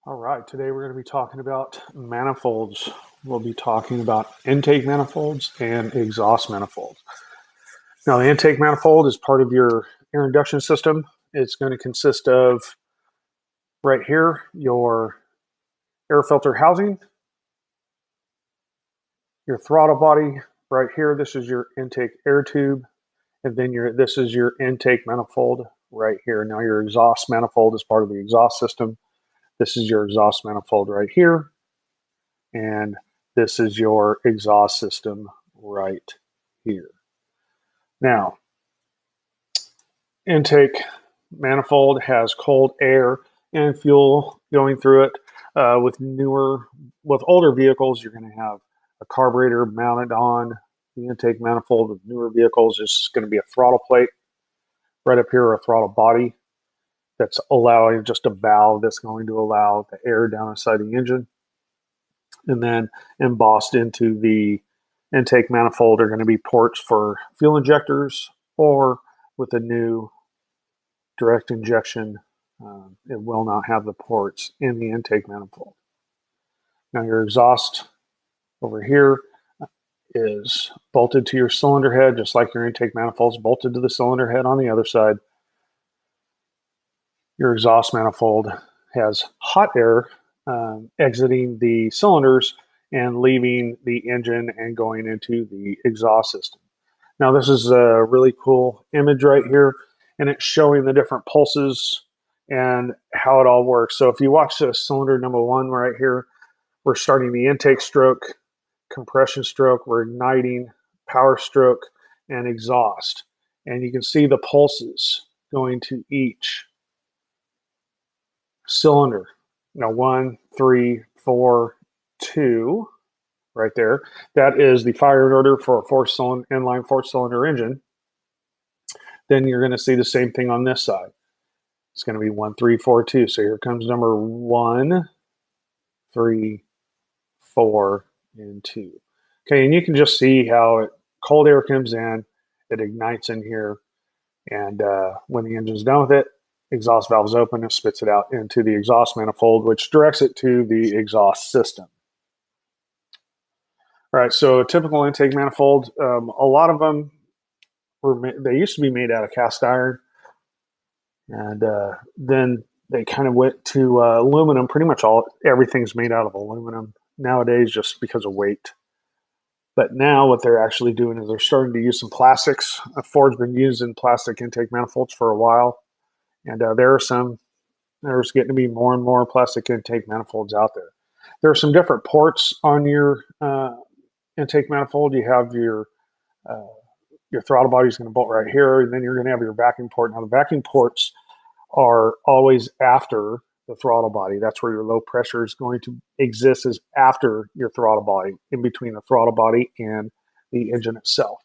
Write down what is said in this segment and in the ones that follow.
All right, today we're going to be talking about manifolds. We'll be talking about intake manifolds and exhaust manifolds. Now, the intake manifold is part of your air induction system. It's going to consist of right here your air filter housing, your throttle body. Right here, this is your intake air tube, and then this is your intake manifold right here. Now, your exhaust manifold is part of the exhaust system. This is your exhaust manifold right here. And this is your exhaust system right here. Now, intake manifold has cold air and fuel going through it. With older vehicles, you're going to have a carburetor mounted on the intake manifold. With newer vehicles, it's going to be a throttle plate right up here, a throttle body that's allowing just a valve that's going to allow the air down inside the engine. And then embossed into the intake manifold are going to be ports for fuel injectors, or with a new direct injection, it will not have the ports in the intake manifold. Now, your exhaust over here is bolted to your cylinder head, just like your intake manifold is bolted to the cylinder head on the other side. Your exhaust manifold has hot air exiting the cylinders and leaving the engine and going into the exhaust system. Now, this is a really cool image right here, and it's showing the different pulses and how it all works. So if you watch cylinder number 1 right here, we're starting the intake stroke, compression stroke, we're igniting, power stroke, and exhaust. And you can see the pulses going to each cylinder. Now, 1, 3, 4, 2, right there. That is the firing order for a inline four-cylinder engine. Then you're going to see the same thing on this side. It's going to be 1, 3, 4, 2. So here comes number 1, 3, 4, and 2. Okay, and you can just see how cold air comes in, it ignites in here, and when the engine's done with it, exhaust valves open and spits it out into the exhaust manifold, which directs it to the exhaust system. All right, so a typical intake manifold, a lot of them they used to be made out of cast iron, and then they kind of went to aluminum. Pretty much everything's made out of aluminum nowadays, just because of weight. But now what they're actually doing is they're starting to use some plastics. Ford's been using plastic intake manifolds for a while, and there's getting to be more and more plastic intake manifolds out there. There are some different ports on your intake manifold. You have your throttle body is going to bolt right here, and then you're going to have your vacuum port. Now, the vacuum ports are always after the throttle body. That's where your low pressure is going to exist, is after your throttle body, in between the throttle body and the engine itself.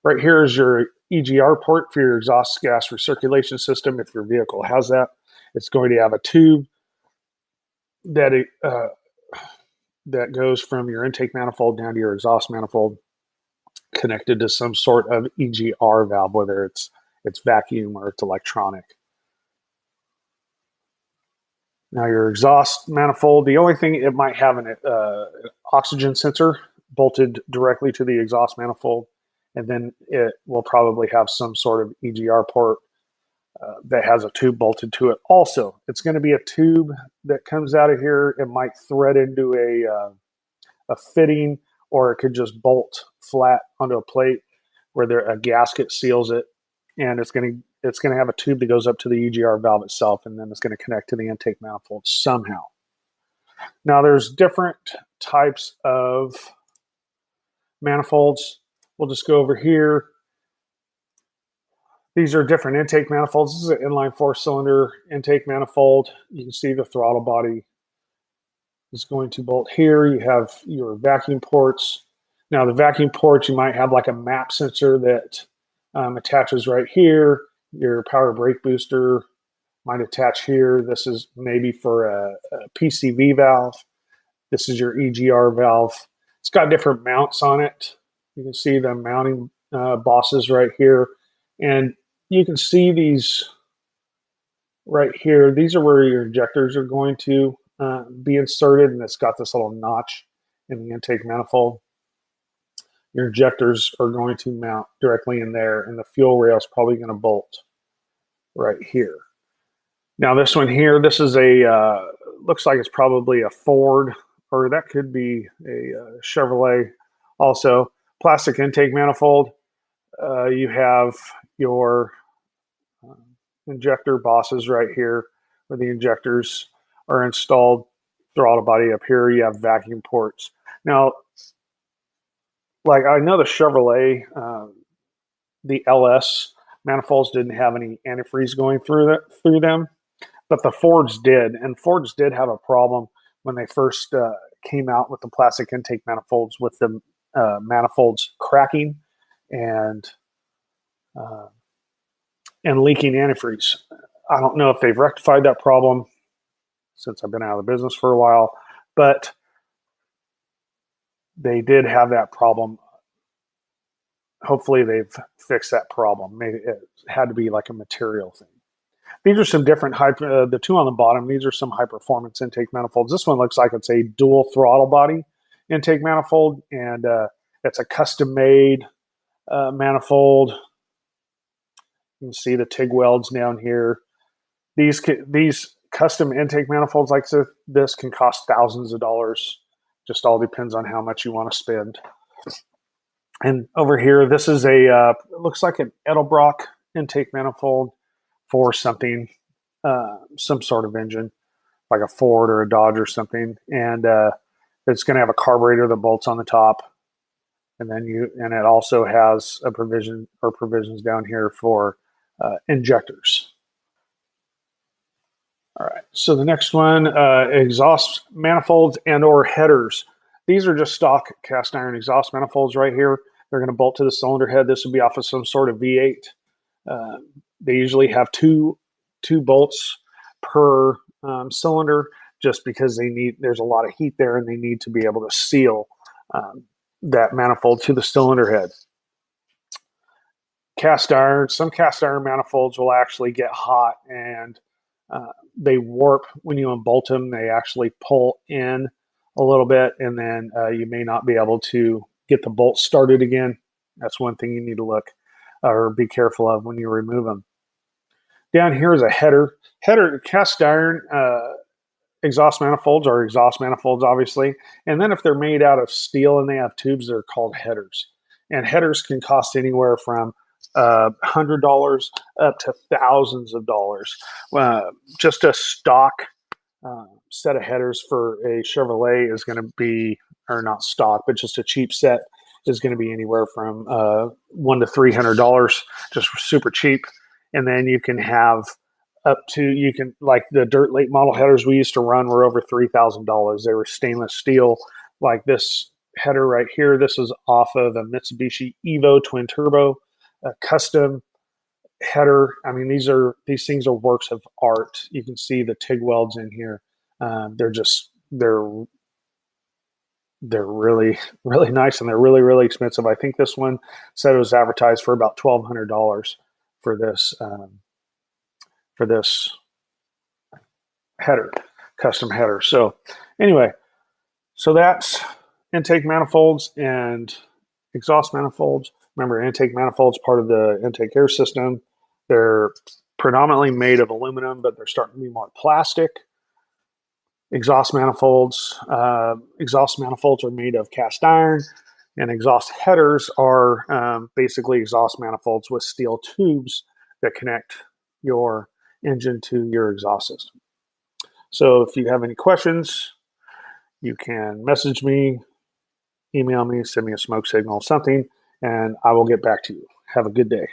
Right here is your EGR port for your exhaust gas recirculation system. If your vehicle has that, it's going to have a tube that goes from your intake manifold down to your exhaust manifold, connected to some sort of EGR valve, whether it's vacuum or it's electronic. Now, your exhaust manifold, the only thing, it might have an oxygen sensor bolted directly to the exhaust manifold, and then it will probably have some sort of EGR port that has a tube bolted to it. Also, it's going to be a tube that comes out of here. It might thread into a fitting, or it could just bolt flat onto a plate where a gasket seals it, and it's going to have a tube that goes up to the EGR valve itself, and then it's going to connect to the intake manifold somehow. Now, there's different types of manifolds. We'll just go over here. These are different intake manifolds. This is an inline four-cylinder intake manifold. You can see the throttle body is going to bolt here. You have your vacuum ports. Now, the vacuum ports, you might have like a map sensor that attaches right here. Your power brake booster might attach here. This is maybe for a PCV valve. This is your EGR valve. It's got different mounts on it. You can see the mounting bosses right here. And you can see these right here, these are where your injectors are going to be inserted, and it's got this little notch in the intake manifold. Your injectors are going to mount directly in there, and the fuel rail is probably going to bolt right here. Now this one here, this is a, looks like it's probably a Ford, or that could be a Chevrolet also. Plastic intake manifold. You have your injector bosses right here, where the injectors are installed. Throttle body up here, you have vacuum ports. Now, like I know the Chevrolet, the LS manifolds didn't have any antifreeze going through them, but the Fords did, and Fords did have a problem when they first came out with the plastic intake manifolds, with the manifolds cracking and uh, and leaking antifreeze. I don't know if they've rectified that problem since I've been out of the business for a while, but they did have that problem. Hopefully they've fixed that problem. Maybe it had to be like a material thing. These are some different the two on the bottom, these are some high performance intake manifolds. This one looks like it's a dual throttle body intake manifold, and it's a custom made manifold. You can see the TIG welds down here. These custom intake manifolds like this can cost thousands of dollars. Just all depends on how much you want to spend. And over here, this is a it looks like an Edelbrock intake manifold for something, some sort of engine, like a Ford or a Dodge or something, and it's going to have a carburetor that bolts on the top, and then it also has a provisions down here for injectors. All right, so the next one, exhaust manifolds and or headers. These are just stock cast iron exhaust manifolds right here. They're going to bolt to the cylinder head. This would be off of some sort of V8. They usually have two bolts per cylinder, just because there's a lot of heat there, and they need to be able to seal that manifold to the cylinder head. Cast iron, some cast iron manifolds will actually get hot, and they warp when you unbolt them. They actually pull in a little bit, and then you may not be able to get the bolt started again. That's one thing you need to look or be careful of when you remove them. Down here is a header. Cast iron exhaust manifolds are exhaust manifolds, obviously. And then if they're made out of steel and they have tubes, they're called headers. And headers can cost anywhere from $100 up to thousands of dollars. Just a stock set of headers for a Chevrolet is going to be, or not stock, but just a cheap set is going to be anywhere from $100 to $300, just super cheap. And then you can have like the dirt late model headers we used to run were over $3,000. They were stainless steel, like this header right here. This is off of a Mitsubishi Evo twin turbo, a custom header. I mean, these things are works of art. You can see the TIG welds in here. They're really, really nice, and they're really, really expensive. I think this one said it was advertised for about $1,200 for this header, custom header. So anyway, so that's intake manifolds and exhaust manifolds. Remember, intake manifolds part of the intake air system. They're predominantly made of aluminum, but they're starting to be more plastic. Exhaust manifolds are made of cast iron, and exhaust headers are basically exhaust manifolds with steel tubes that connect your engine to your exhaust system. So if you have any questions, you can message me, email me, send me a smoke signal, something, and I will get back to you. Have a good day.